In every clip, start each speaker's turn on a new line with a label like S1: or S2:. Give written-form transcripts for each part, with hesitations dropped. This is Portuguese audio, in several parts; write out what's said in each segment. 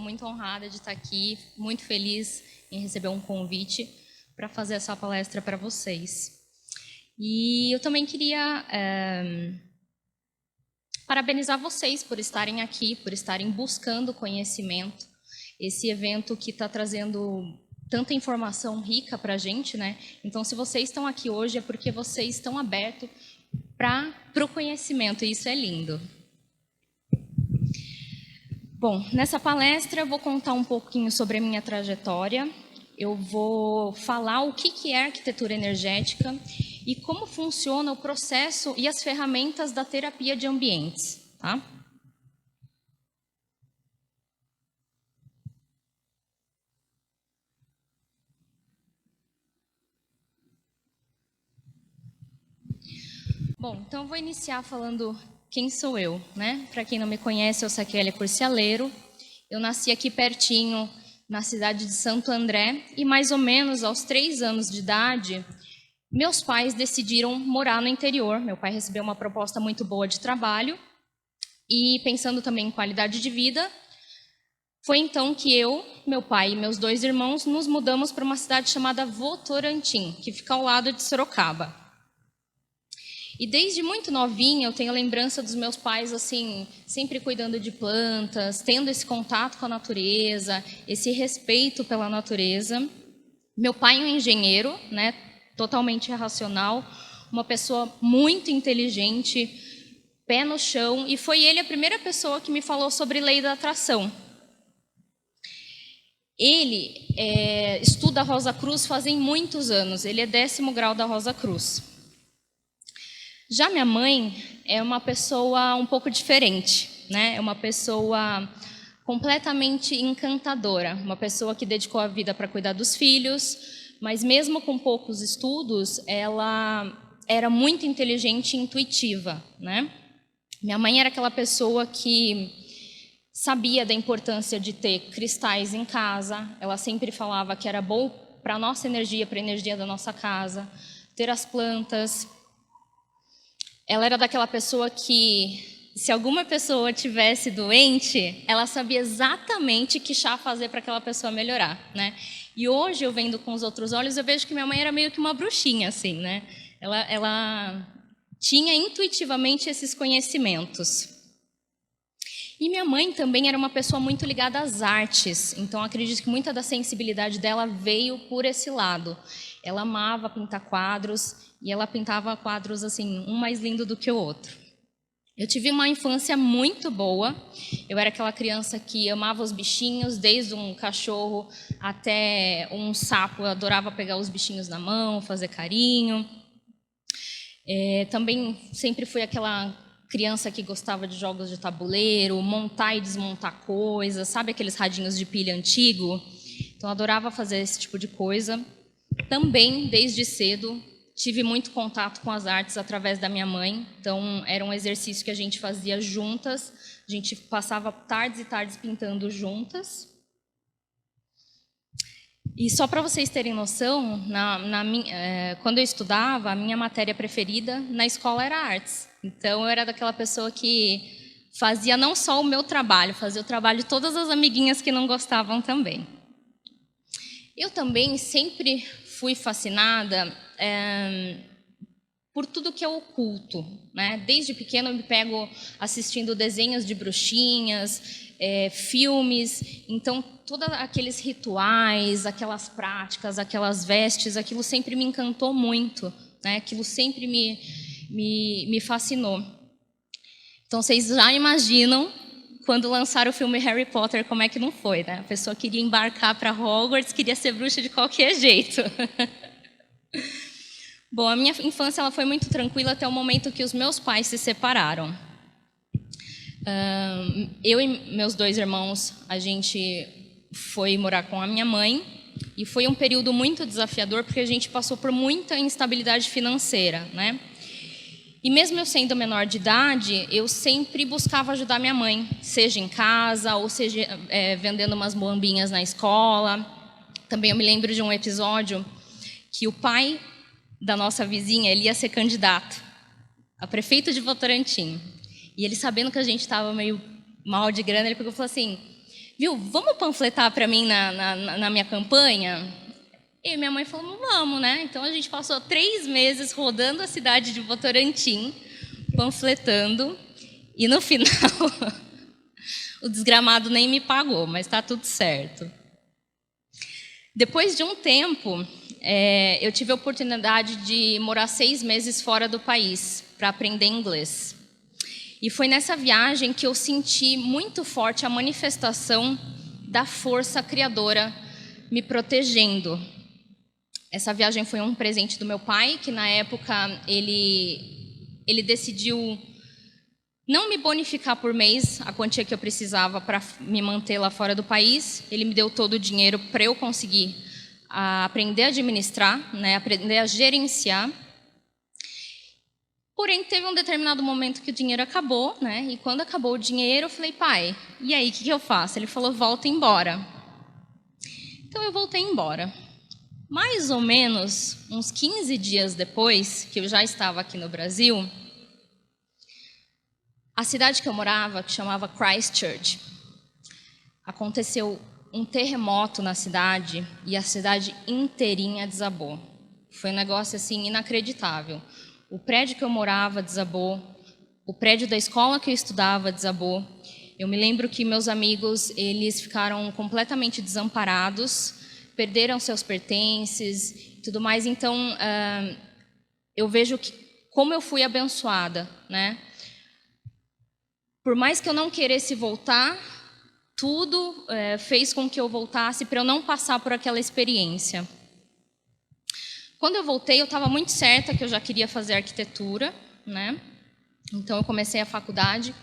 S1: muito honrada de estar aqui, muito feliz em receber um convite para fazer essa palestra para vocês. E eu também queria parabenizar vocês por estarem aqui, por estarem buscando conhecimento. Esse evento que está trazendo tanta informação rica para a gente, né? Então, se vocês estão aqui hoje é porque vocês estão abertos para o conhecimento, e isso é lindo. Bom, nessa palestra eu vou contar um pouquinho sobre a minha trajetória, eu vou falar o que é arquitetura energética e como funciona o processo e as ferramentas da terapia de ambientes, tá? Bom, então eu vou iniciar falando quem sou eu, né? Para quem não me conhece, eu sou a Kelly Curcialeiro. Eu nasci aqui pertinho, na cidade de Santo André, e mais ou menos aos 3 anos de idade, meus pais decidiram morar no interior. Meu pai recebeu uma proposta muito boa de trabalho, e pensando também em qualidade de vida, foi então que eu, meu pai e meus 2 irmãos nos mudamos para uma cidade chamada Votorantim, que fica ao lado de Sorocaba. E desde muito novinha eu tenho lembrança dos meus pais assim, sempre cuidando de plantas, tendo esse contato com a natureza, esse respeito pela natureza. Meu pai é um engenheiro, né, totalmente racional, uma pessoa muito inteligente, pé no chão, e foi ele a primeira pessoa que me falou sobre lei da atração. Ele estuda a Rosa Cruz fazem muitos anos, ele é 10º grau da Rosa Cruz. Já minha mãe é uma pessoa um pouco diferente, né? É uma pessoa completamente encantadora, uma pessoa que dedicou a vida para cuidar dos filhos, mas mesmo com poucos estudos, ela era muito inteligente e intuitiva, né? Minha mãe era aquela pessoa que sabia da importância de ter cristais em casa, ela sempre falava que era bom para a nossa energia, para a energia da nossa casa, ter as plantas. Ela era daquela pessoa que, se alguma pessoa tivesse doente, ela sabia exatamente que chá fazer para aquela pessoa melhorar, né? E hoje, eu vendo com os outros olhos, eu vejo que minha mãe era meio que uma bruxinha, assim, né? Ela tinha intuitivamente esses conhecimentos. E minha mãe também era uma pessoa muito ligada às artes, então acredito que muita da sensibilidade dela veio por esse lado. Ela amava pintar quadros, e ela pintava quadros assim, um mais lindo do que o outro. Eu tive uma infância muito boa, eu era aquela criança que amava os bichinhos, desde um cachorro até um sapo, eu adorava pegar os bichinhos na mão, fazer carinho. Também sempre fui aquela criança que gostava de jogos de tabuleiro, montar e desmontar coisas, sabe aqueles radinhos de pilha antigo? Então, eu adorava fazer esse tipo de coisa. Também, desde cedo, tive muito contato com as artes através da minha mãe, então era um exercício que a gente fazia juntas, a gente passava tardes e tardes pintando juntas. E só para vocês terem noção, quando eu estudava, a minha matéria preferida na escola era artes. Então, eu era daquela pessoa que fazia não só o meu trabalho, fazia o trabalho de todas as amiguinhas que não gostavam também. Eu também sempre fui fascinada por tudo que é oculto, né? Desde pequena eu me pego assistindo desenhos de bruxinhas, filmes, então todos aqueles rituais, aquelas práticas, aquelas vestes, aquilo sempre me encantou muito, né? Aquilo sempre me fascinou. Então vocês já imaginam quando lançaram o filme Harry Potter, como é que não foi, né? A pessoa queria embarcar para Hogwarts, queria ser bruxa de qualquer jeito. Bom, a minha infância ela foi muito tranquila até o momento que os meus pais se separaram. Eu e meus 2 irmãos, a gente foi morar com a minha mãe e foi um período muito desafiador porque a gente passou por muita instabilidade financeira, né? E mesmo eu sendo menor de idade, eu sempre buscava ajudar minha mãe, seja em casa ou seja vendendo umas bombinhas na escola. Também eu me lembro de um episódio que o pai da nossa vizinha, ele ia ser candidato a prefeito de Votorantim. E ele, sabendo que a gente estava meio mal de grana, ele pegou e falou assim: viu, vamos panfletar para mim na minha campanha? E minha mãe falou, vamos, né? Então a gente passou 3 meses rodando a cidade de Votorantim, panfletando, e no final o desgramado nem me pagou, mas está tudo certo. Depois de um tempo, eu tive a oportunidade de morar 6 meses fora do país para aprender inglês. E foi nessa viagem que eu senti muito forte a manifestação da força criadora me protegendo. Essa viagem foi um presente do meu pai, que na época ele decidiu não me bonificar por mês a quantia que eu precisava para me manter lá fora do país. Ele me deu todo o dinheiro para eu conseguir aprender a administrar, né, aprender a gerenciar. Porém, teve um determinado momento que o dinheiro acabou, né? E quando acabou o dinheiro, eu falei, pai, e aí, o que eu faço? Ele falou, volta embora. Então, eu voltei embora. Mais ou menos uns 15 dias depois, que eu já estava aqui no Brasil, a cidade que eu morava, que chamava Christchurch, aconteceu um terremoto na cidade e a cidade inteirinha desabou. Foi um negócio assim inacreditável. O prédio que eu morava desabou, o prédio da escola que eu estudava desabou. Eu me lembro que meus amigos, eles ficaram completamente desamparados, perderam seus pertences e tudo mais. Então, eu vejo como eu fui abençoada, né? Por mais que eu não queresse voltar, tudo fez com que eu voltasse para eu não passar por aquela experiência. Quando eu voltei, eu estava muito certa que eu já queria fazer arquitetura, né? Então, eu comecei a faculdade.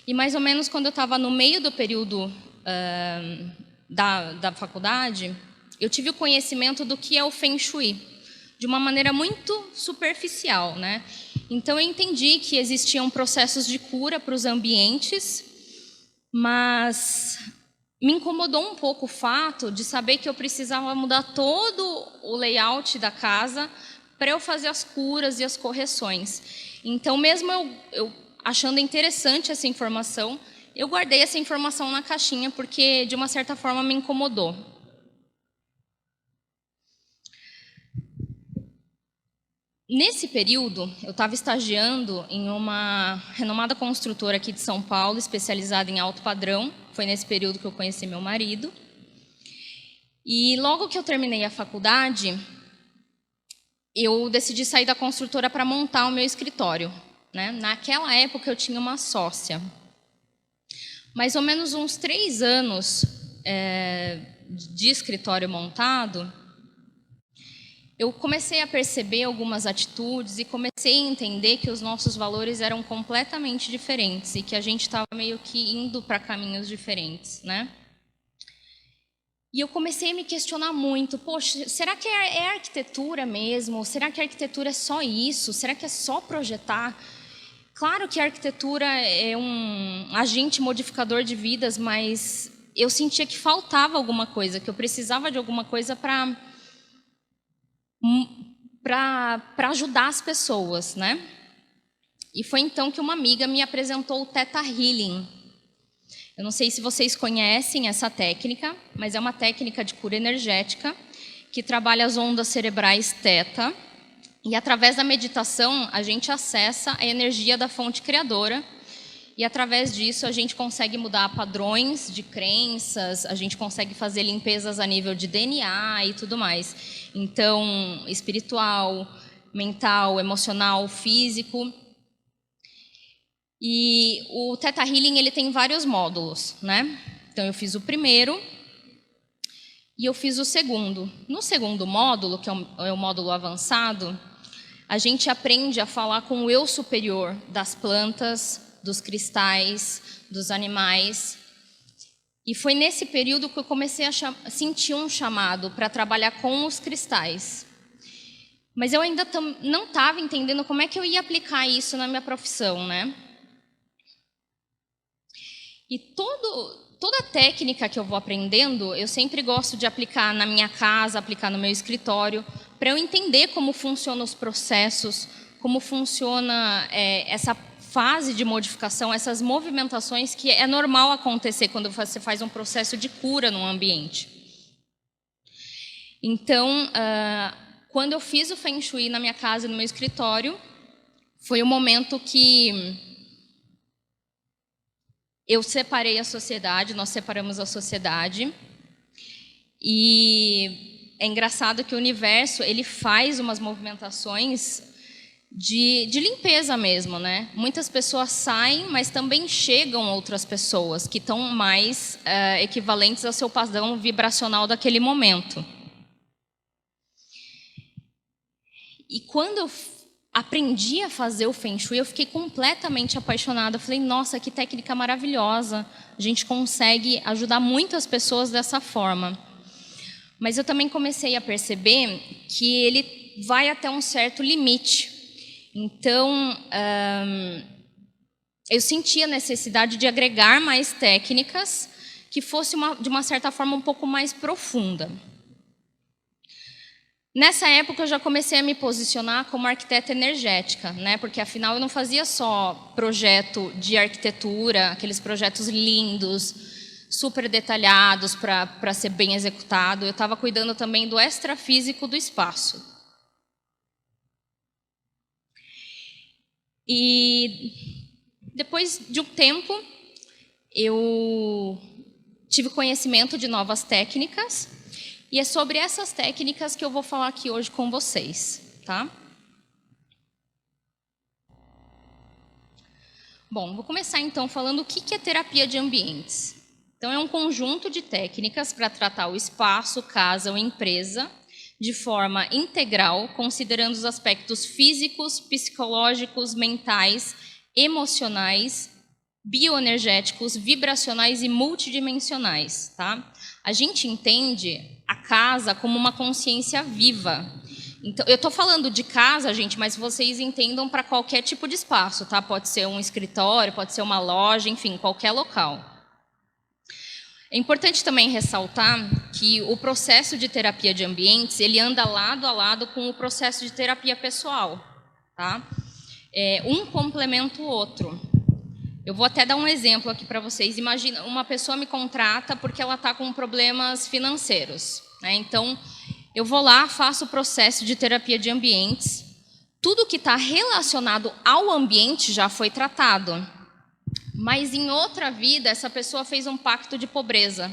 S1: E, mais ou menos, quando eu estava no meio do período da faculdade, eu tive o conhecimento do que é o Feng Shui, de uma maneira muito superficial, né? Então, eu entendi que existiam processos de cura para os ambientes, mas me incomodou um pouco o fato de saber que eu precisava mudar todo o layout da casa para eu fazer as curas e as correções. Então, mesmo eu achando interessante essa informação, eu guardei essa informação na caixinha porque, de uma certa forma, me incomodou. Nesse período, eu estava estagiando em uma renomada construtora aqui de São Paulo, especializada em alto padrão. Foi nesse período que eu conheci meu marido. E logo que eu terminei a faculdade, eu decidi sair da construtora para montar o meu escritório, né? Naquela época, eu tinha uma sócia. Mais ou menos uns 3 anos de escritório montado, eu comecei a perceber algumas atitudes e comecei a entender que os nossos valores eram completamente diferentes e que a gente estava meio que indo para caminhos diferentes, né? E eu comecei a me questionar muito, poxa, será que é arquitetura mesmo? Será que a arquitetura é só isso? Será que é só projetar? Claro que a arquitetura é um agente modificador de vidas, mas eu sentia que faltava alguma coisa, que eu precisava de alguma coisa para ajudar as pessoas, né? E foi então que uma amiga me apresentou o Theta Healing. Eu não sei se vocês conhecem essa técnica, mas é uma técnica de cura energética que trabalha as ondas cerebrais Theta. E através da meditação, a gente acessa a energia da fonte criadora. E através disso, a gente consegue mudar padrões de crenças, a gente consegue fazer limpezas a nível de DNA e tudo mais. Então, espiritual, mental, emocional, físico. E o Theta Healing, ele tem vários módulos, né? Então, eu fiz o primeiro e eu fiz o segundo. No segundo módulo, que é o módulo avançado, a gente aprende a falar com o eu superior das plantas, dos cristais, dos animais. E foi nesse período que eu comecei a sentir um chamado para trabalhar com os cristais. Mas eu ainda não estava entendendo como é que eu ia aplicar isso na minha profissão, né? E toda a técnica que eu vou aprendendo, eu sempre gosto de aplicar na minha casa, aplicar no meu escritório, para eu entender como funcionam os processos, como funciona essa fase de modificação, essas movimentações que é normal acontecer quando você faz um processo de cura num ambiente. Então, quando eu fiz o Feng Shui na minha casa, no meu escritório, foi o momento que eu separei a sociedade, nós separamos a sociedade. E é engraçado que o universo ele faz umas movimentações de limpeza mesmo, né? Muitas pessoas saem, mas também chegam outras pessoas que estão mais equivalentes ao seu padrão vibracional daquele momento. E quando eu aprendi a fazer o Feng Shui, eu fiquei completamente apaixonada. Eu falei, nossa, que técnica maravilhosa. A gente consegue ajudar muitas pessoas dessa forma. Mas eu também comecei a perceber que ele vai até um certo limite. Então, eu senti a necessidade de agregar mais técnicas que fosse, de uma certa forma, um pouco mais profunda. Nessa época, eu já comecei a me posicionar como arquiteta energética, né? Porque, afinal, eu não fazia só projeto de arquitetura, aqueles projetos lindos, super detalhados para ser bem executado. Eu estava cuidando também do extrafísico do espaço. E depois de um tempo, eu tive conhecimento de novas técnicas, e é sobre essas técnicas que eu vou falar aqui hoje com vocês, tá? Bom, vou começar então falando o que é terapia de ambientes. Então, é um conjunto de técnicas para tratar o espaço, casa ou empresa de forma integral, considerando os aspectos físicos, psicológicos, mentais, emocionais, bioenergéticos, vibracionais e multidimensionais, tá? A gente entende a casa como uma consciência viva. Então, eu estou falando de casa, gente, mas vocês entendam para qualquer tipo de espaço, tá? Pode ser um escritório, pode ser uma loja, enfim, qualquer local. É importante também ressaltar que o processo de terapia de ambientes, ele anda lado a lado com o processo de terapia pessoal, tá? Um complementa o outro. Eu vou até dar um exemplo aqui para vocês. Imagina, uma pessoa me contrata porque ela está com problemas financeiros, né? Então, eu vou lá, faço o processo de terapia de ambientes. Tudo que está relacionado ao ambiente já foi tratado. Mas em outra vida, essa pessoa fez um pacto de pobreza.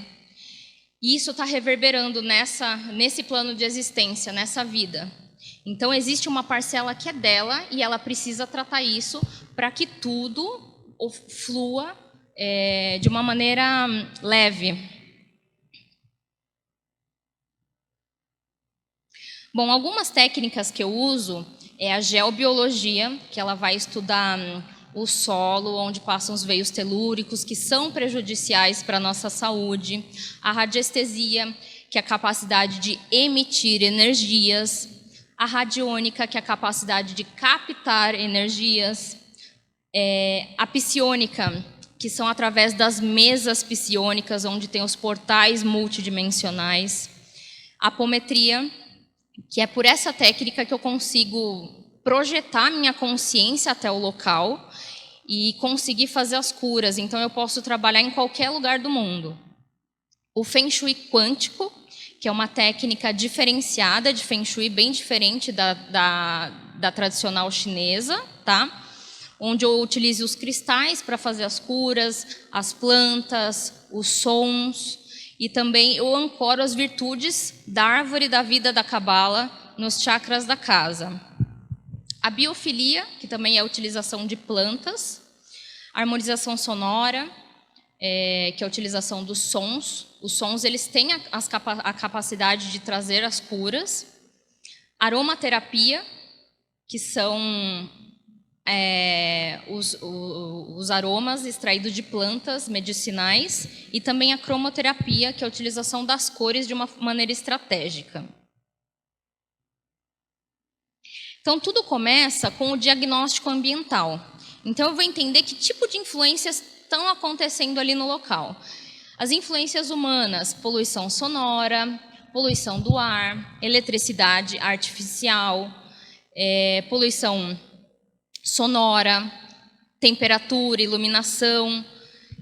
S1: E isso está reverberando nesse plano de existência, nessa vida. Então, existe uma parcela que é dela e ela precisa tratar isso para que tudo flua de uma maneira leve. Bom, algumas técnicas que eu uso é a geobiologia, que ela vai estudar o solo, onde passam os veios telúricos, que são prejudiciais para a nossa saúde. A radiestesia, que é a capacidade de emitir energias. A radiônica, que é a capacidade de captar energias. A psiônica, que são através das mesas psiônicas, onde tem os portais multidimensionais. A apometria, que é por essa técnica que eu consigo projetar minha consciência até o local e conseguir fazer as curas. Então, eu posso trabalhar em qualquer lugar do mundo. O Feng Shui quântico, que é uma técnica diferenciada de Feng Shui, bem diferente da tradicional chinesa, tá? Onde eu utilizo os cristais para fazer as curas, as plantas, os sons, e também eu ancoro as virtudes da árvore da vida da Cabala nos chakras da casa. A biofilia, que também é a utilização de plantas. A harmonização sonora, que é a utilização dos sons. Os sons eles têm a capacidade de trazer as curas. Aromaterapia, que são os aromas extraídos de plantas medicinais, e também a cromoterapia, que é a utilização das cores de uma maneira estratégica. Então, tudo começa com o diagnóstico ambiental. Então, eu vou entender que tipo de influências estão acontecendo ali no local. As influências humanas, poluição sonora, poluição do ar, eletricidade artificial, poluição sonora, temperatura, iluminação.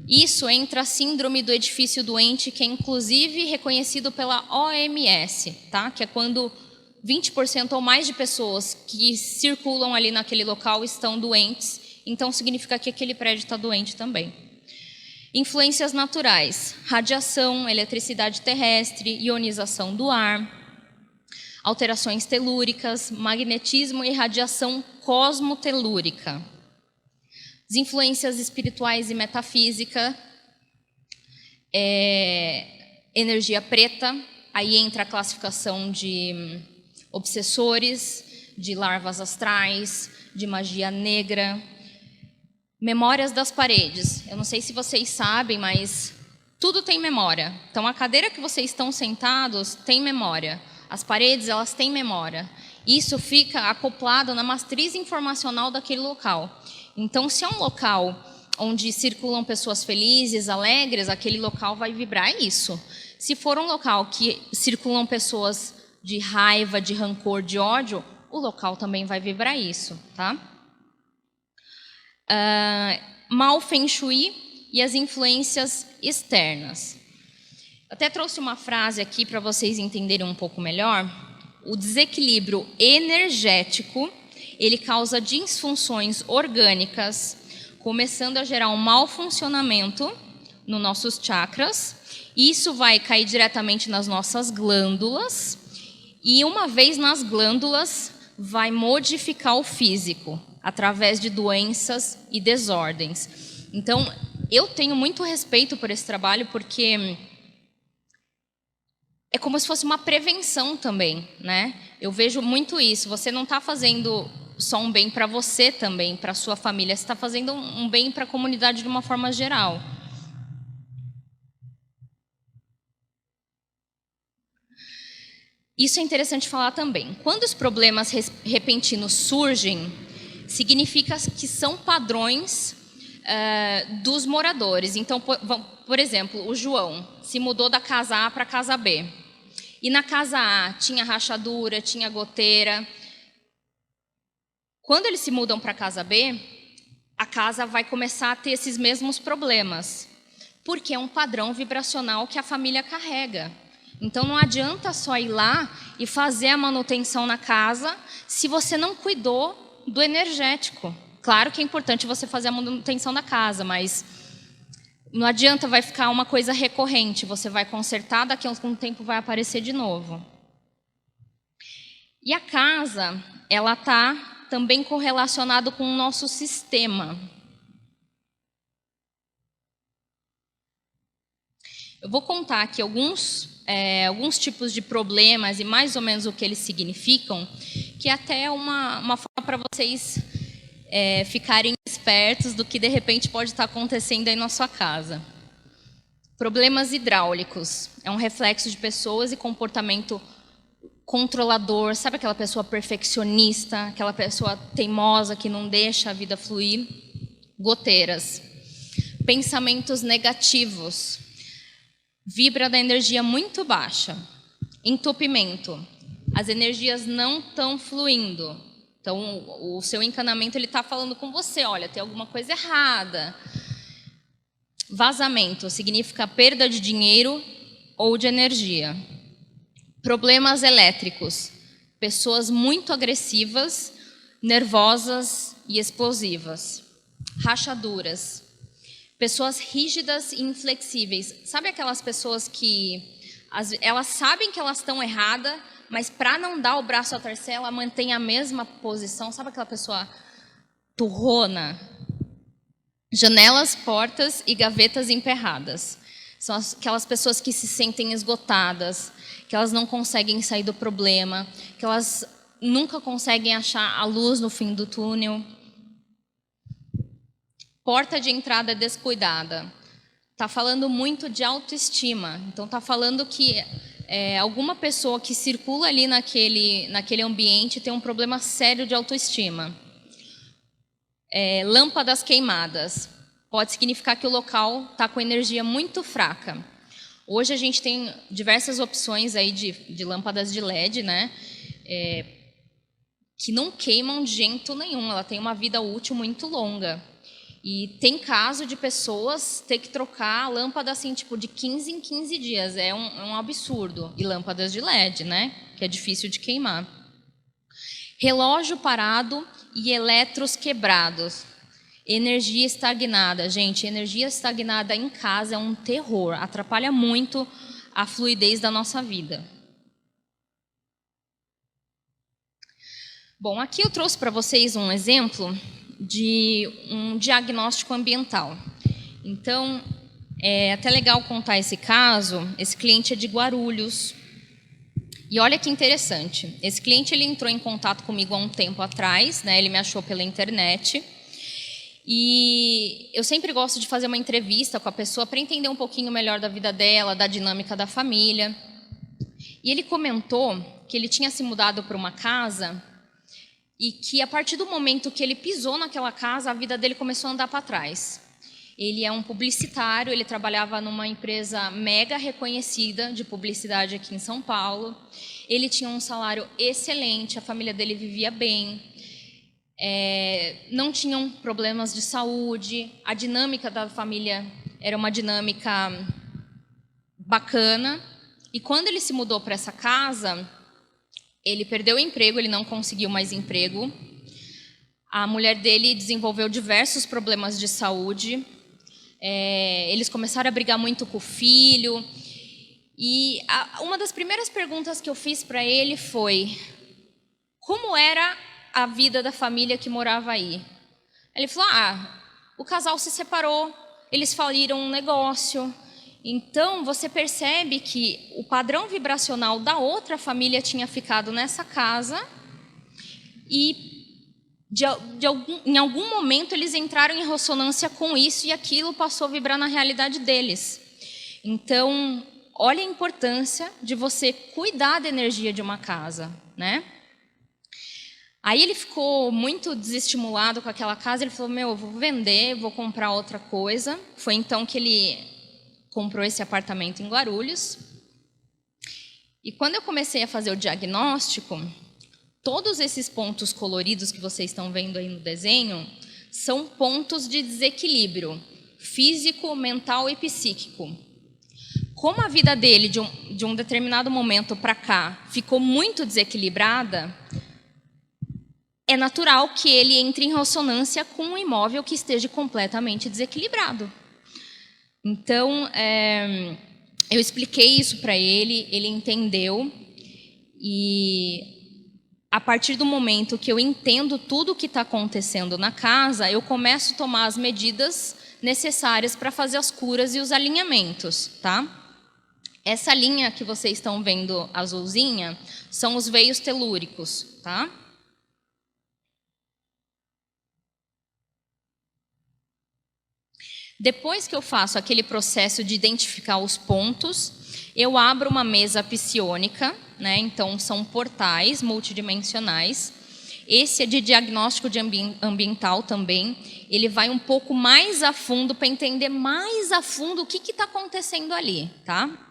S1: Isso entra a síndrome do edifício doente, que é inclusive reconhecido pela OMS, tá? Que é quando 20% ou mais de pessoas que circulam ali naquele local estão doentes, então significa que aquele prédio está doente também. Influências naturais: radiação, eletricidade terrestre, ionização do ar, alterações telúricas, magnetismo e radiação cosmotelúrica. As influências espirituais e metafísica, energia preta, aí entra a classificação de obsessores, de larvas astrais, de magia negra. Memórias das paredes. Eu não sei se vocês sabem, mas tudo tem memória. Então, a cadeira que vocês estão sentados tem memória. As paredes, elas têm memória. Isso fica acoplado na matriz informacional daquele local. Então, se é um local onde circulam pessoas felizes, alegres, aquele local vai vibrar isso. Se for um local que circulam pessoas de raiva, de rancor, de ódio, o local também vai vibrar isso, tá? Mau Feng Shui e as influências externas. Até trouxe uma frase aqui para vocês entenderem um pouco melhor. O desequilíbrio energético, ele causa disfunções orgânicas, começando a gerar um mau funcionamento nos nossos chakras. Isso vai cair diretamente nas nossas glândulas. E uma vez nas glândulas, vai modificar o físico, através de doenças e desordens. Então, eu tenho muito respeito por esse trabalho, porque é como se fosse uma prevenção também, né? Eu vejo muito isso. Você não está fazendo só um bem para você também, para a sua família. Você está fazendo um bem para a comunidade de uma forma geral. Isso é interessante falar também. Quando os problemas repentinos surgem, significa que são padrões dos moradores. Então, por exemplo, o João se mudou da casa A para a casa B. E na casa A tinha rachadura, tinha goteira. Quando eles se mudam para a casa B, a casa vai começar a ter esses mesmos problemas, porque é um padrão vibracional que a família carrega. Então, não adianta só ir lá e fazer a manutenção na casa se você não cuidou do energético. Claro que é importante você fazer a manutenção da casa, mas não adianta, vai ficar uma coisa recorrente. Você vai consertar, daqui a algum tempo vai aparecer de novo. E a casa, ela está também correlacionada com o nosso sistema. Eu vou contar aqui alguns tipos de problemas e mais ou menos o que eles significam, que é até uma forma para vocês ficarem espertos do que de repente pode estar acontecendo aí na sua casa. Problemas hidráulicos. É um reflexo de pessoas e comportamento controlador. Sabe aquela pessoa perfeccionista, aquela pessoa teimosa que não deixa a vida fluir? Goteiras. Pensamentos negativos. Vibra da energia muito baixa. Entupimento. As energias não estão fluindo. Então, o seu encanamento está falando com você, olha, tem alguma coisa errada. Vazamento significa perda de dinheiro ou de energia. Problemas elétricos. Pessoas muito agressivas, nervosas e explosivas. Rachaduras. Pessoas rígidas e inflexíveis. Sabe aquelas pessoas que elas sabem que elas estão erradas, mas para não dar o braço a torcer, ela mantém a mesma posição? Sabe aquela pessoa turrona? Janelas, portas e gavetas emperradas. São aquelas pessoas que se sentem esgotadas, que elas não conseguem sair do problema, que elas nunca conseguem achar a luz no fim do túnel. Porta de entrada descuidada. Está falando muito de autoestima. Então, está falando que alguma pessoa que circula ali naquele ambiente tem um problema sério de autoestima. Lâmpadas queimadas. Pode significar que o local está com energia muito fraca. Hoje a gente tem diversas opções aí de lâmpadas de LED, né? Que não queimam de jeito nenhum. Ela tem uma vida útil muito longa. E tem caso de pessoas ter que trocar a lâmpada assim, tipo, de 15 em 15 dias. É um absurdo. E lâmpadas de LED, né? Que é difícil de queimar. Relógio parado e eletros quebrados. Energia estagnada. Gente, energia estagnada em casa é um terror. Atrapalha muito a fluidez da nossa vida. Bom, aqui eu trouxe para vocês um exemplo de um diagnóstico ambiental. Então, é até legal contar esse caso. Esse cliente é de Guarulhos. E olha que interessante. Esse cliente ele entrou em contato comigo há um tempo atrás, né? Ele me achou pela internet. E eu sempre gosto de fazer uma entrevista com a pessoa para entender um pouquinho melhor da vida dela, da dinâmica da família. E ele comentou que ele tinha se mudado para uma casa e que a partir do momento que ele pisou naquela casa, a vida dele começou a andar para trás. Ele é um publicitário, ele trabalhava numa empresa mega reconhecida de publicidade aqui em São Paulo. Ele tinha um salário excelente, a família dele vivia bem, não tinham problemas de saúde, a dinâmica da família era uma dinâmica bacana. E quando ele se mudou para essa casa, ele perdeu o emprego, ele não conseguiu mais emprego. A mulher dele desenvolveu diversos problemas de saúde. Eles começaram a brigar muito com o filho. E uma das primeiras perguntas que eu fiz para ele foi: como era a vida da família que morava aí? Ele falou: o casal se separou, eles faliram um negócio. Então, você percebe que o padrão vibracional da outra família tinha ficado nessa casa e, em algum momento, eles entraram em ressonância com isso e aquilo passou a vibrar na realidade deles. Então, olha a importância de você cuidar da energia de uma casa, né? Aí ele ficou muito desestimulado com aquela casa, ele falou: eu vou vender, vou comprar outra coisa. Foi então que ele comprou esse apartamento em Guarulhos. E quando eu comecei a fazer o diagnóstico, todos esses pontos coloridos que vocês estão vendo aí no desenho são pontos de desequilíbrio físico, mental e psíquico. Como a vida dele, de um determinado momento para cá, ficou muito desequilibrada, é natural que ele entre em ressonância com um imóvel que esteja completamente desequilibrado. Então, eu expliquei isso para ele, ele entendeu, e a partir do momento que eu entendo tudo o que está acontecendo na casa, eu começo a tomar as medidas necessárias para fazer as curas e os alinhamentos, tá? Essa linha que vocês estão vendo azulzinha são os veios telúricos, tá? Depois que eu faço aquele processo de identificar os pontos, eu abro uma mesa psiônica, né? Então são portais multidimensionais. Esse é de diagnóstico de ambiental também. Ele vai um pouco mais a fundo para entender mais a fundo o que está acontecendo ali, tá?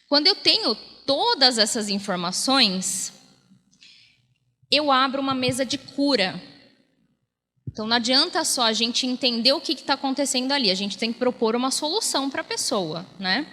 S1: Quando eu tenho todas essas informações, eu abro uma mesa de cura. Então, não adianta só a gente entender o que está acontecendo ali, a gente tem que propor uma solução para a pessoa, né?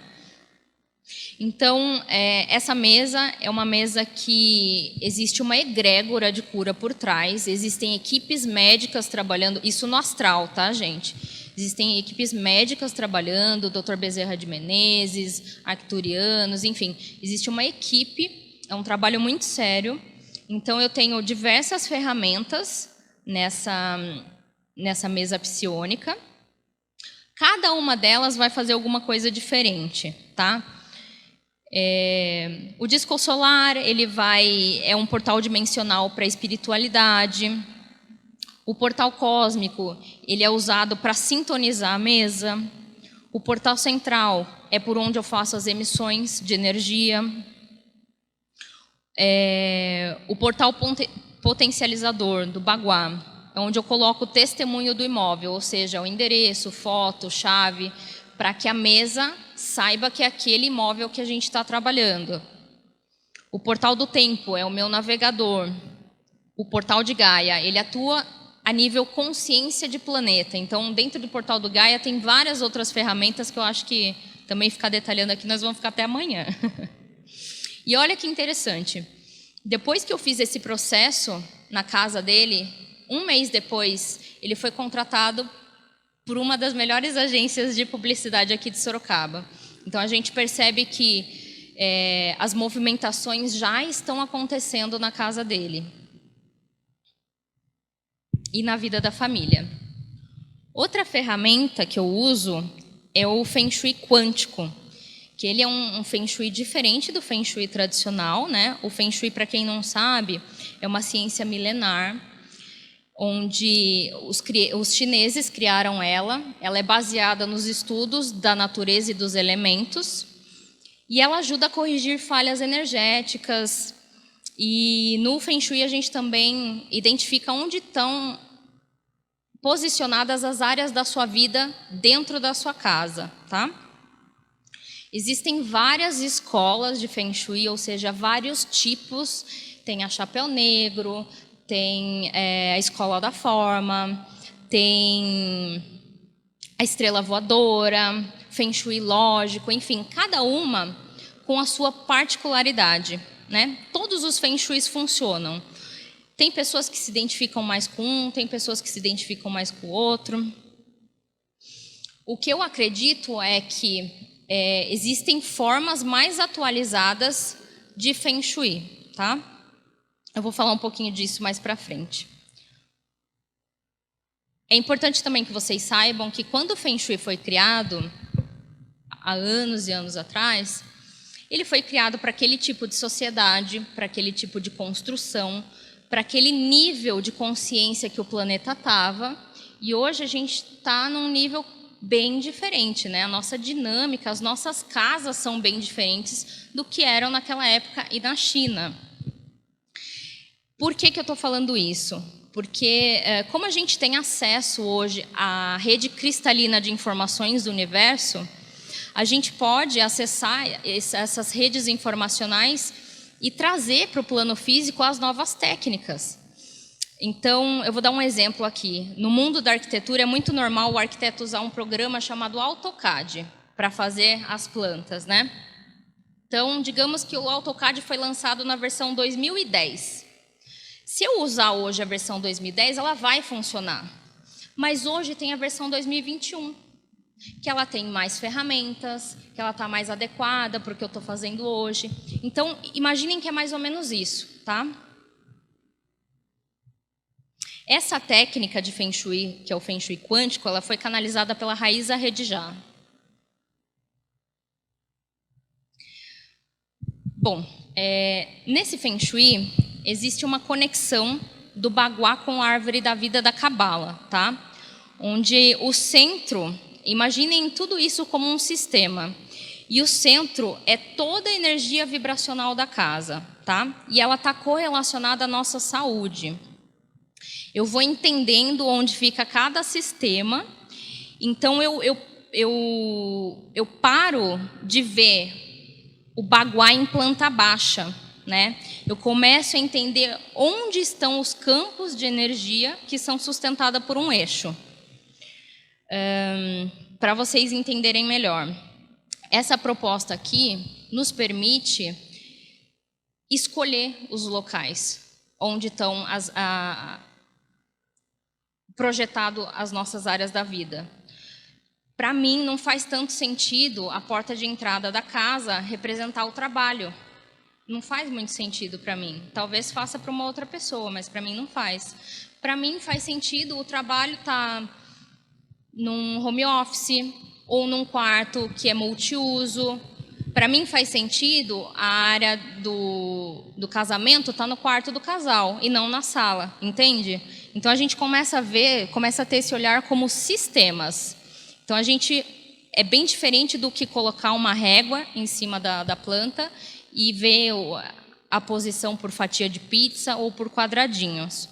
S1: Então, essa mesa é uma mesa que existe uma egrégora de cura por trás, existem equipes médicas trabalhando, isso no astral, tá, gente? Existem equipes médicas trabalhando, Dr. Bezerra de Menezes, arcturianos, enfim, existe uma equipe, é um trabalho muito sério. Então, eu tenho diversas ferramentas nessa mesa psiônica. Cada uma delas vai fazer alguma coisa diferente, tá? O disco solar, é um portal dimensional para a espiritualidade. O portal cósmico, ele é usado para sintonizar a mesa. O portal central é por onde eu faço as emissões de energia. O portal potencializador do Baguá, onde eu coloco o testemunho do imóvel, ou seja, o endereço, foto, chave, para que a mesa saiba que é aquele imóvel que a gente está trabalhando. O portal do tempo é o meu navegador. O portal de Gaia, ele atua a nível consciência de planeta. Então, dentro do portal do Gaia tem várias outras ferramentas que eu acho que também ficar detalhando aqui nós vamos ficar até amanhã. E olha que interessante. Depois que eu fiz esse processo na casa dele, um mês depois, ele foi contratado por uma das melhores agências de publicidade aqui de Sorocaba. Então, a gente percebe que as movimentações já estão acontecendo na casa dele e na vida da família. Outra ferramenta que eu uso é o Feng Shui quântico, que ele é um Feng Shui diferente do Feng Shui tradicional, né? O Feng Shui, para quem não sabe, é uma ciência milenar, onde os chineses criaram ela. Ela é baseada nos estudos da natureza e dos elementos, e ela ajuda a corrigir falhas energéticas. E no Feng Shui a gente também identifica onde estão posicionadas as áreas da sua vida dentro da sua casa, tá? Existem várias escolas de Feng Shui, ou seja, vários tipos. Tem a Chapéu Negro, tem a Escola da Forma, tem a Estrela Voadora, Feng Shui Lógico, enfim, cada uma com a sua particularidade, né? Todos os Feng Shuis funcionam. Tem pessoas que se identificam mais com um, tem pessoas que se identificam mais com o outro. O que eu acredito é que existem formas mais atualizadas de Feng Shui, tá? Eu vou falar um pouquinho disso mais para frente. É importante também que vocês saibam que quando o Feng Shui foi criado, há anos e anos atrás, ele foi criado para aquele tipo de sociedade, para aquele tipo de construção, para aquele nível de consciência que o planeta estava. E hoje a gente está num nível bem diferente, né? A nossa dinâmica, as nossas casas são bem diferentes do que eram naquela época e na China. Por que eu estou falando isso? Porque como a gente tem acesso hoje à rede cristalina de informações do universo, a gente pode acessar essas redes informacionais e trazer para o plano físico as novas técnicas. Então, eu vou dar um exemplo aqui. No mundo da arquitetura, é muito normal o arquiteto usar um programa chamado AutoCAD para fazer as plantas, né? Então, digamos que o AutoCAD foi lançado na versão 2010. Se eu usar hoje a versão 2010, ela vai funcionar. Mas hoje tem a versão 2021, que ela tem mais ferramentas, que ela está mais adequada para o que eu estou fazendo hoje. Então, imaginem que é mais ou menos isso, tá? Essa técnica de Feng Shui, que é o Feng Shui quântico, ela foi canalizada pela Raíza Redjá. Bom, nesse Feng Shui existe uma conexão do Baguá com a árvore da vida da Cabala, tá? Onde o centro, imaginem tudo isso como um sistema. E o centro é toda a energia vibracional da casa, tá? E ela está correlacionada à nossa saúde. Eu vou entendendo onde fica cada sistema, então eu paro de ver o Baguá em planta baixa, né? Eu começo a entender onde estão os campos de energia que são sustentados por um eixo. Para vocês entenderem melhor. Essa proposta aqui nos permite escolher os locais onde estão projetado as nossas áreas da vida. Para mim, não faz tanto sentido a porta de entrada da casa representar o trabalho. Não faz muito sentido para mim. Talvez faça para uma outra pessoa, mas para mim não faz. Para mim faz sentido o trabalho estar num home office ou num quarto que é multiuso. Para mim faz sentido a área do casamento estar no quarto do casal e não na sala, entende? Então a gente começa a ter esse olhar como sistemas. Então é bem diferente do que colocar uma régua em cima da planta e ver a posição por fatia de pizza ou por quadradinhos.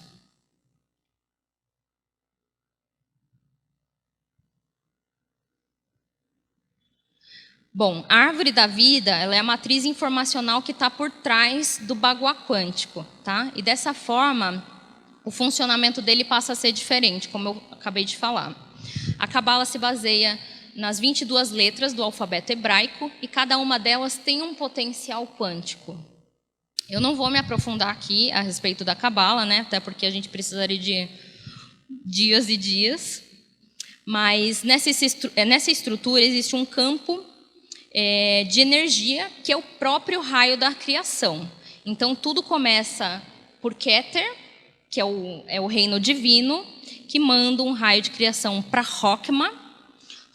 S1: Bom, a árvore da vida, ela é a matriz informacional que está por trás do Baguá quântico, tá? E dessa forma, o funcionamento dele passa a ser diferente, como eu acabei de falar. A Cabala se baseia nas 22 letras do alfabeto hebraico e cada uma delas tem um potencial quântico. Eu não vou me aprofundar aqui a respeito da Cabala, né? Até porque a gente precisaria de dias e dias. Mas nessa estrutura existe um campo de energia que é o próprio raio da criação. Então tudo começa por Keter, que é o reino divino, que manda um raio de criação para Rokhma.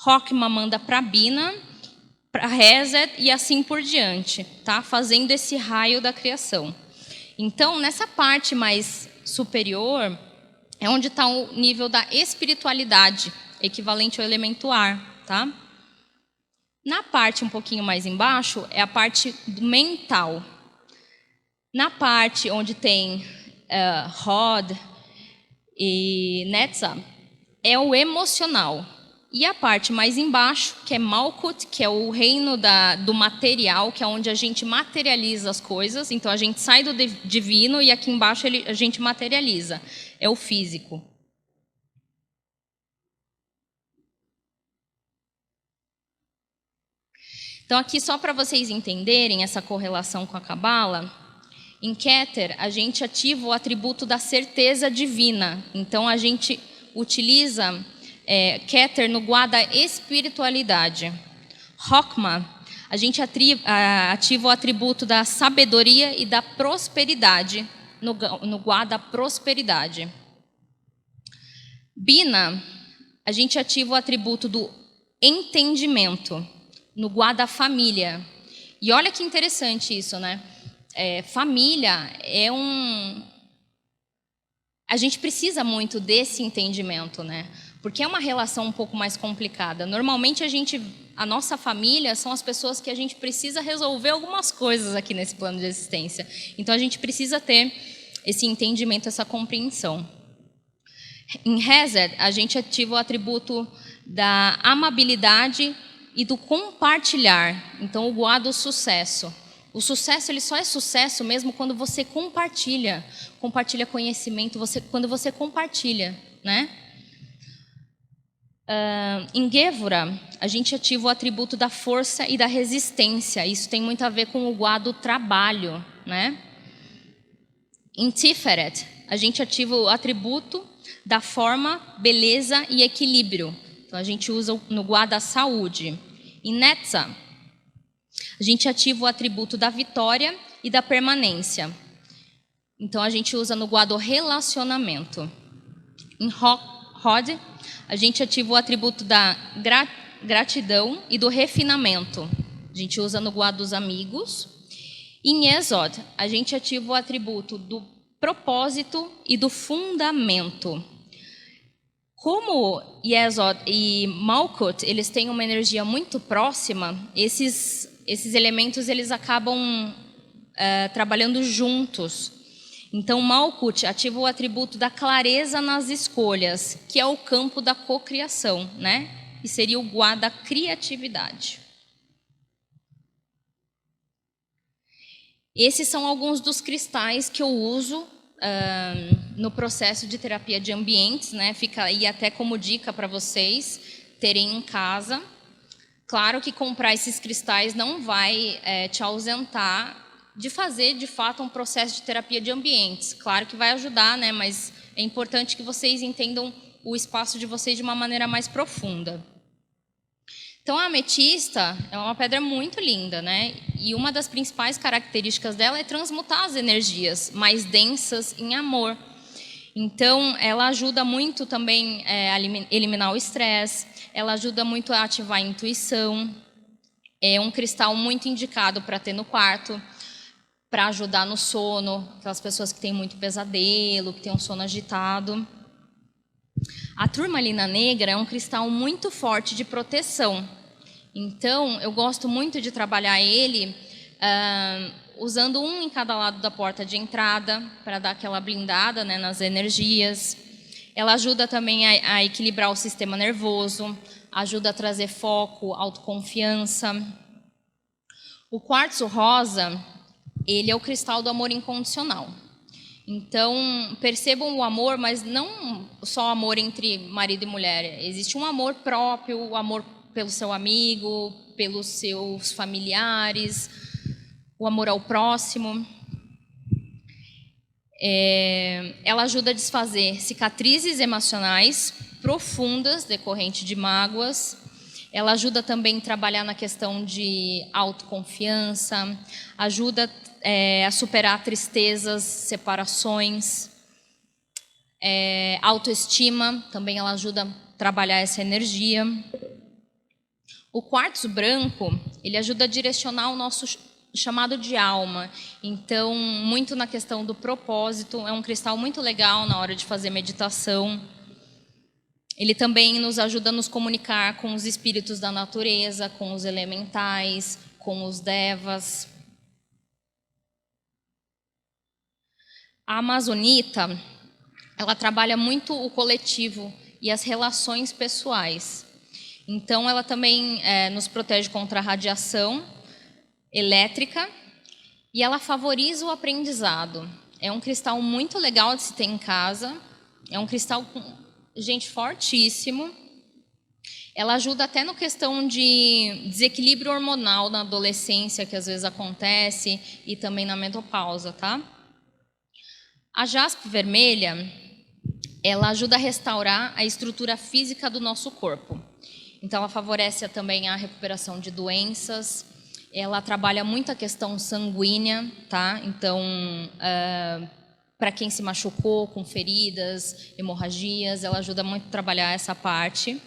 S1: Rokhma manda para Bina, para Reset e assim por diante, tá? Fazendo esse raio da criação. Então, nessa parte mais superior, é onde está o nível da espiritualidade, equivalente ao elemento ar, tá? Na parte um pouquinho mais embaixo, é a parte mental. Na parte onde tem Hod e Netzah, é o emocional. E a parte mais embaixo, que é Malkut, que é o reino do material, que é onde a gente materializa as coisas. Então, a gente sai do divino e aqui embaixo a gente materializa. É o físico. Então, aqui só para vocês entenderem essa correlação com a Cabala, em Keter, a gente ativa o atributo da certeza divina. Então, a gente utiliza Keter no guá da espiritualidade. Rokhma, a gente ativa o atributo da sabedoria e da prosperidade no guá da prosperidade. Bina, a gente ativa o atributo do entendimento no guá da família. E olha que interessante isso, né? Família é a gente precisa muito desse entendimento, né? Porque é uma relação um pouco mais complicada. Normalmente a nossa família são as pessoas que a gente precisa resolver algumas coisas aqui nesse plano de existência. Então a gente precisa ter esse entendimento, essa compreensão. Em Reset, a gente ativa o atributo da amabilidade e do compartilhar. Então o guá do sucesso. O sucesso ele só é sucesso mesmo quando você compartilha conhecimento, quando você compartilha, né? Em Gevura, a gente ativa o atributo da força e da resistência. Isso tem muito a ver com o guá do trabalho, né? Em Tiferet, a gente ativa o atributo da forma, beleza e equilíbrio. Então a gente usa no guá da saúde. Em Netzah, a gente ativa o atributo da vitória e da permanência. Então a gente usa no guá do relacionamento. Em Hod, a gente ativa o atributo da gratidão e do refinamento. A gente usa no guá dos amigos. Em Yesod, a gente ativa o atributo do propósito e do fundamento. Como Yesod e Malkut, eles têm uma energia muito próxima, esses elementos eles acabam trabalhando juntos. Então, Malkut ativa o atributo da clareza nas escolhas, que é o campo da cocriação, né? E seria o guá da criatividade. Esses são alguns dos cristais que eu uso no processo de terapia de ambientes, né? Fica aí até como dica para vocês terem em casa. Claro que comprar esses cristais não vai te ausentar de fazer, de fato, um processo de terapia de ambientes. Claro que vai ajudar, né? Mas é importante que vocês entendam o espaço de vocês de uma maneira mais profunda. Então, a ametista é uma pedra muito linda, né? E uma das principais características dela é transmutar as energias mais densas em amor. Então, ela ajuda muito também a eliminar o estresse, ela ajuda muito a ativar a intuição. É um cristal muito indicado para ter no quarto, para ajudar no sono, aquelas pessoas que têm muito pesadelo, que têm um sono agitado. A turmalina negra é um cristal muito forte de proteção. Então, eu gosto muito de trabalhar ele usando um em cada lado da porta de entrada, para dar aquela blindada, né, nas energias. Ela ajuda também a equilibrar o sistema nervoso, ajuda a trazer foco, autoconfiança. O quartzo rosa, ele é o cristal do amor incondicional. Então, percebam o amor, mas não só amor entre marido e mulher. Existe um amor próprio, o amor pelo seu amigo, pelos seus familiares, o amor ao próximo. Ela ajuda a desfazer cicatrizes emocionais profundas decorrentes de mágoas. Ela ajuda também a trabalhar na questão de autoconfiança, ajuda a superar tristezas, separações, autoestima, também ela ajuda a trabalhar essa energia. O quartzo branco, ele ajuda a direcionar o nosso chamado de alma. Então, muito na questão do propósito, é um cristal muito legal na hora de fazer meditação. Ele também nos ajuda a nos comunicar com os espíritos da natureza, com os elementais, com os devas. A amazonita, ela trabalha muito o coletivo e as relações pessoais. Então, ela também nos protege contra a radiação elétrica e ela favoriza o aprendizado. É um cristal muito legal de se ter em casa. É um cristal gente, fortíssimo. Ela ajuda até na questão de desequilíbrio hormonal na adolescência, que às vezes acontece, e também na menopausa, tá? A jaspe vermelha, ela ajuda a restaurar a estrutura física do nosso corpo. Então, ela favorece também a recuperação de doenças. Ela trabalha muito a questão sanguínea, tá? Então, para quem se machucou com feridas, hemorragias, ela ajuda muito a trabalhar essa parte.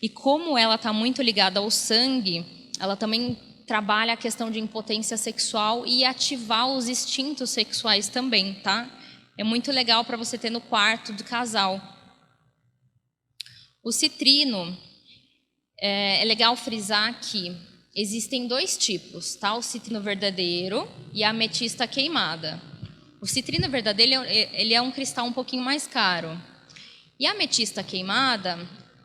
S1: E como ela está muito ligada ao sangue, ela também trabalha a questão de impotência sexual e ativar os instintos sexuais também, tá? É muito legal para você ter no quarto do casal. O citrino, é legal frisar que existem dois tipos, tá? O citrino verdadeiro e a ametista queimada. O citrino verdadeiro, ele é um cristal um pouquinho mais caro. E a ametista queimada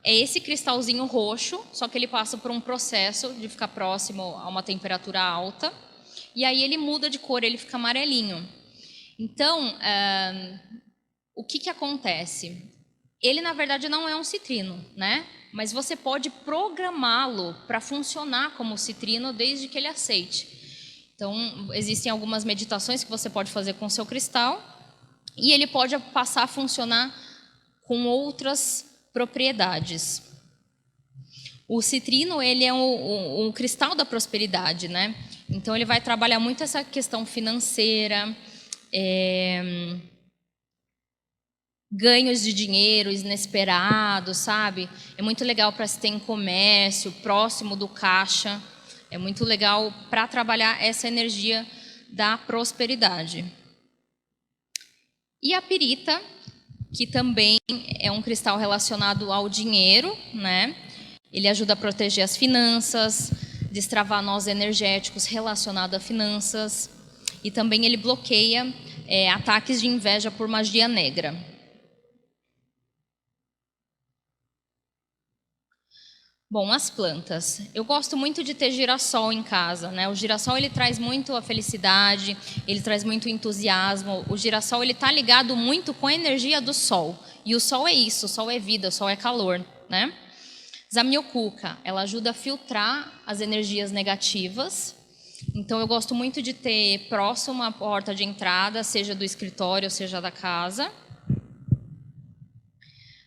S1: é esse cristalzinho roxo, só que ele passa por um processo de ficar próximo a uma temperatura alta. E aí ele muda de cor, ele fica amarelinho. Então, o que acontece? Ele, na verdade, não é um citrino, né? Mas você pode programá-lo para funcionar como citrino desde que ele aceite. Então, existem algumas meditações que você pode fazer com o seu cristal e ele pode passar a funcionar com outras propriedades. O citrino, ele é um cristal da prosperidade, né? Então, ele vai trabalhar muito essa questão financeira, ganhos de dinheiro inesperados, sabe? É muito legal para se ter em comércio, próximo do caixa. É muito legal para trabalhar essa energia da prosperidade. E a pirita, que também é um cristal relacionado ao dinheiro, né? Ele ajuda a proteger as finanças, destravar nós energéticos relacionados a finanças. E também ele bloqueia ataques de inveja por magia negra. Bom, as plantas. Eu gosto muito de ter girassol em casa, né? O girassol, ele traz muito a felicidade, ele traz muito entusiasmo. O girassol, ele está ligado muito com a energia do sol. E o sol é isso, o sol é vida, o sol é calor, né? Zamioculca, ela ajuda a filtrar as energias negativas. Então, eu gosto muito de ter próximo à porta de entrada, seja do escritório, seja da casa.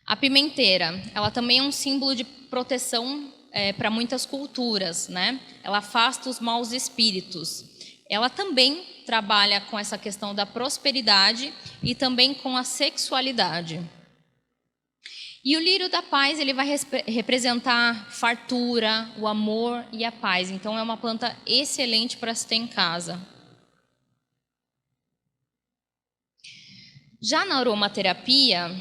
S1: A pimenteira, ela também é um símbolo de proteção para muitas culturas, né? Ela afasta os maus espíritos. Ela também trabalha com essa questão da prosperidade e também com a sexualidade. E o lírio da paz, ele vai representar fartura, o amor e a paz. Então, é uma planta excelente para se ter em casa. Já na aromaterapia,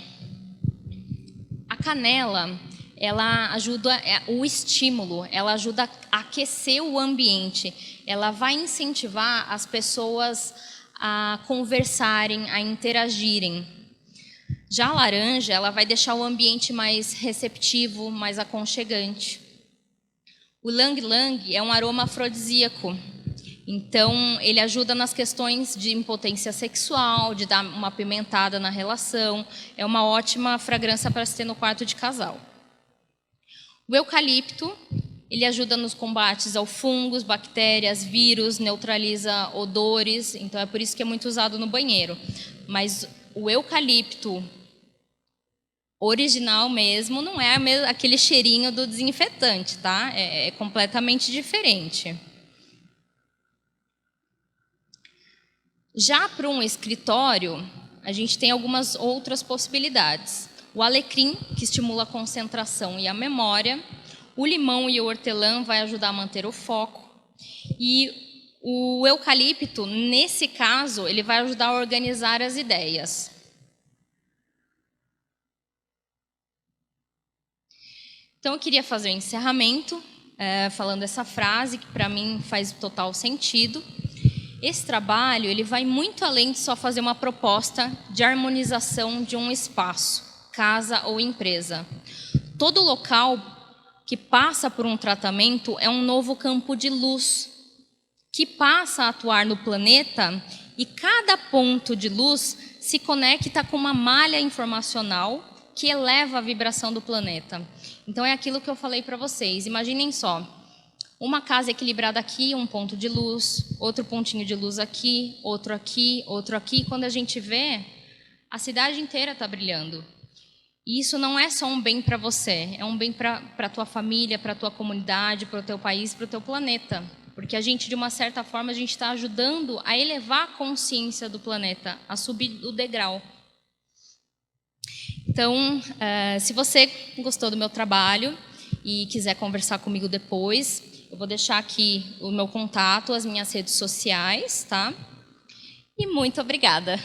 S1: a canela, ela ajuda o estímulo, ela ajuda a aquecer o ambiente, ela vai incentivar as pessoas a conversarem, a interagirem. Já a laranja, ela vai deixar o ambiente mais receptivo, mais aconchegante. O lang-lang é um aroma afrodisíaco. Então, ele ajuda nas questões de impotência sexual, de dar uma apimentada na relação. É uma ótima fragrância para se ter no quarto de casal. O eucalipto, ele ajuda nos combates ao fungos, bactérias, vírus, neutraliza odores. Então, é por isso que é muito usado no banheiro. Mas o eucalipto original mesmo não é aquele cheirinho do desinfetante, tá? É completamente diferente. Já para um escritório, a gente tem algumas outras possibilidades. O alecrim, que estimula a concentração e a memória. O limão e o hortelã vai ajudar a manter o foco. E o eucalipto, nesse caso, ele vai ajudar a organizar as ideias. Então, eu queria fazer um encerramento, falando essa frase, que para mim faz total sentido. Esse trabalho ele vai muito além de só fazer uma proposta de harmonização de um espaço, casa ou empresa. Todo local que passa por um tratamento é um novo campo de luz, que passa a atuar no planeta, e cada ponto de luz se conecta com uma malha informacional que eleva a vibração do planeta. Então, é aquilo que eu falei para vocês. Imaginem só, uma casa equilibrada aqui, um ponto de luz, outro pontinho de luz aqui, outro aqui, outro aqui. Quando a gente vê, a cidade inteira está brilhando. E isso não é só um bem para você, é um bem para a tua família, para a tua comunidade, para o teu país, para o teu planeta. Porque a gente, de uma certa forma, a gente está ajudando a elevar a consciência do planeta, a subir o degrau. Então, se você gostou do meu trabalho e quiser conversar comigo depois, eu vou deixar aqui o meu contato, as minhas redes sociais, tá? E muito obrigada.